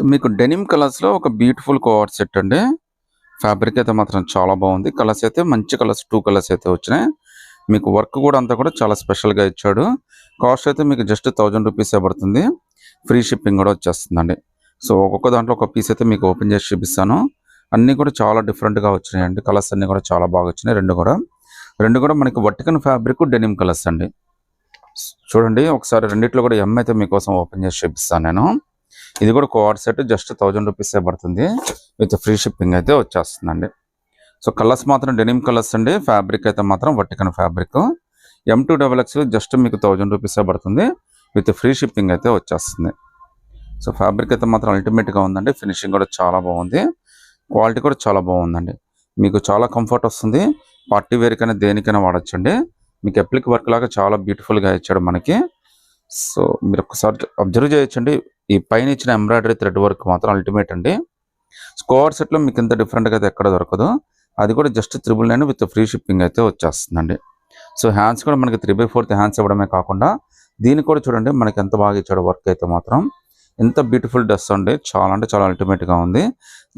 So మీకు denim కలర్స్‌లో ఒక బ్యూటిఫుల్ కోఆర్డ్ సెట్ అండి. ఫ్యాబ్రిక్ అయితే మాత్రం చాలా బాగుంది. కలర్స్ అయితే మంచి కలర్స్ 2 కలర్స్ అయితే వచ్చినాయి. మీకు వర్క్ కూడా అంతా కూడా చాలా స్పెషల్‌గా ఇచ్చాడు. కాస్ట్ అయితే మీకు జస్ట్ ₹1000 పడుతుంది. ఫ్రీ షిప్పింగ్ కూడా వచ్చేస్తుందండి. సో ఒక్కొక్క దాంట్లో ఒక పీస్ అయితే మీకు ఓపెన్ చేసి చూపిస్తాను. అన్నీ కూడా చాలా డిఫరెంట్‌గా వచ్చినాయండి. కలర్స్ అన్నీ కూడా చాలా బాగా వచ్చినాయి 2 కూడా. 2 కూడా మనకి వర్టికన్ ఫ్యాబ్రిక్ డెనిమ్ కలర్స్ అండి. చూడండి ఒకసారి రెండిట్లో కూడా ఎం అయితే మీకోసం ఓపెన్ చేసి చూపిస్తాను నేను. ఇది కూడా కోఆర్డ్ సెట్ జస్ట్ ₹1000 పడుతుంది. విత్ ఫ్రీ షిప్పింగ్ అయితే వచ్చేస్తుందండి. సో కలర్స్ మాత్రం డెనిమ్ కలర్స్ అండి. ఫ్యాబ్రిక్ అయితే మాత్రం వర్టికన్ ఫ్యాబ్రిక్. M2XX జస్ట్ మీకు ₹1000 పడుతుంది. విత్ ఫ్రీ షిప్పింగ్ అయితే వచ్చేస్తుంది. సో ఫ్యాబ్రిక్ అయితే మాత్రం అల్టిమేట్గా ఉందండి. ఫినిషింగ్ కూడా చాలా బాగుంది. క్వాలిటీ కూడా చాలా బాగుందండి. మీకు చాలా కంఫర్ట్ వస్తుంది. పార్టీ వేర్కైనా దేనికైనా వాడచ్చండి. మీకు ఎప్లిక్ వర్క్ లాగా చాలా బ్యూటిఫుల్గా ఇచ్చాడు మనకి. సో మీరు ఒకసారి అబ్జర్వ్ చేయొచ్చండి. ఈ పైన ఇచ్చిన ఎంబ్రాయిడరీ థ్రెడ్ వర్క్ మాత్రం అల్టిమేట్ అండి. స్కోర్ సెట్లో మీకు ఇంత డిఫరెంట్గా అయితే ఎక్కడ దొరకదు. అది కూడా జస్ట్ 999 విత్ ఫ్రీ షిప్పింగ్ అయితే వచ్చేస్తుందండి. సో హ్యాండ్స్ కూడా మనకి 3/4 హ్యాండ్స్ ఇవ్వడమే కాకుండా దీన్ని కూడా చూడండి మనకి ఎంత బాగా ఇచ్చాడు వర్క్ అయితే మాత్రం. ఎంత బ్యూటిఫుల్ డ్రెస్ అండి. చాలా అంటే చాలా అల్టిమేట్గా ఉంది.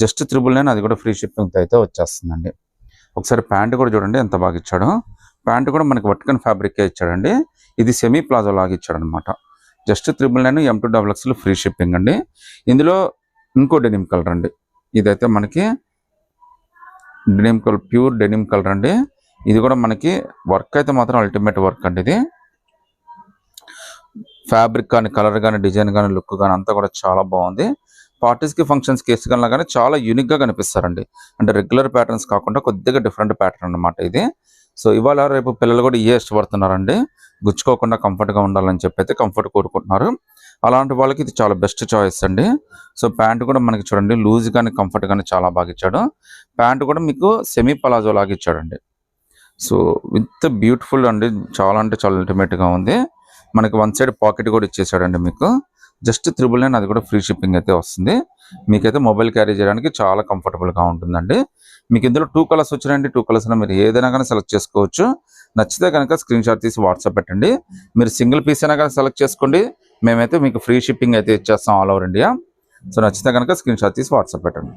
జస్ట్ 999 అది కూడా ఫ్రీ షిప్పింగ్ అయితే వచ్చేస్తుందండి. ఒకసారి ప్యాంట్ కూడా చూడండి ఎంత బాగా ఇచ్చాడు. ప్యాంట్ కూడా మనకి వర్టికన్ ఫ్యాబ్రికే ఇచ్చాడండి. ఇది సెమీ ప్లాజో లాగా ఇచ్చాడు అనమాట. జస్ట్ 999 M2XX ఫ్రీ షిప్పింగ్ అండి. ఇందులో ఇంకో డెనిమ్ కలర్ అండి. ఇదైతే మనకి denim colour, pure denim colour అండి. ఇది కూడా మనకి వర్క్ అయితే మాత్రం అల్టిమేట్ వర్క్ అండి. ఇది ఫ్యాబ్రిక్ కానీ కలర్ కానీ డిజైన్ కానీ లుక్ కానీ అంతా కూడా చాలా బాగుంది. పార్టీస్కి ఫంక్షన్స్కి వేసుకెళ్ళినా కానీ చాలా యూనిక్గా కనిపిస్తారండి. అంటే రెగ్యులర్ ప్యాటర్న్స్ కాకుండా కొద్దిగా డిఫరెంట్ ప్యాటర్న్ అనమాట ఇది. సో ఇవాళ రేపు పిల్లలు కూడా ఇవే ఇష్టపడుతున్నారండి. గుచ్చుకోకుండా కంఫర్ట్గా ఉండాలని చెప్పి అయితే కంఫర్ట్ కోరుకుంటున్నారు. అలాంటి వాళ్ళకి ఇది చాలా బెస్ట్ చాయిస్ అండి. సో ప్యాంట్ కూడా మనకి చూడండి లూజ్ కానీ కంఫర్ట్ కానీ చాలా బాగా ఇచ్చాడు. ప్యాంట్ కూడా మీకు సెమీ పలాజో లాగా ఇచ్చాడండి. సో విత్ బ్యూటిఫుల్ అండి. చాలా అంటే చాలా అల్టిమేట్గా ఉంది. మనకి వన్ సైడ్ పాకెట్ కూడా ఇచ్చేసాడండి మీకు. జస్ట్ 999 అది కూడా ఫ్రీ షిప్పింగ్ అయితే వస్తుంది. మీకైతే మొబైల్ క్యారీ చేయడానికి చాలా కంఫర్టబుల్గా ఉంటుందండి. మీకు ఇందులో 2 కలర్స్ వచ్చినాయండి. 2 కలర్స్లో మీరు ఏదైనా కానీ సెలెక్ట్ చేసుకోవచ్చు. నచ్చితే కనుక స్క్రీన్ షాట్ తీసి వాట్సాప్ పెట్టండి. మీరు సింగిల్ పీస్ అయినా కానీ సెలెక్ట్ చేసుకోండి. మేమైతే మీకు ఫ్రీ షిప్పింగ్ అయితే ఇచ్చేస్తాం ఆల్ ఓవర్ ఇండియా. సో నచ్చితే కనుక స్క్రీన్ షాట్ తీసి వాట్సాప్ పెట్టండి.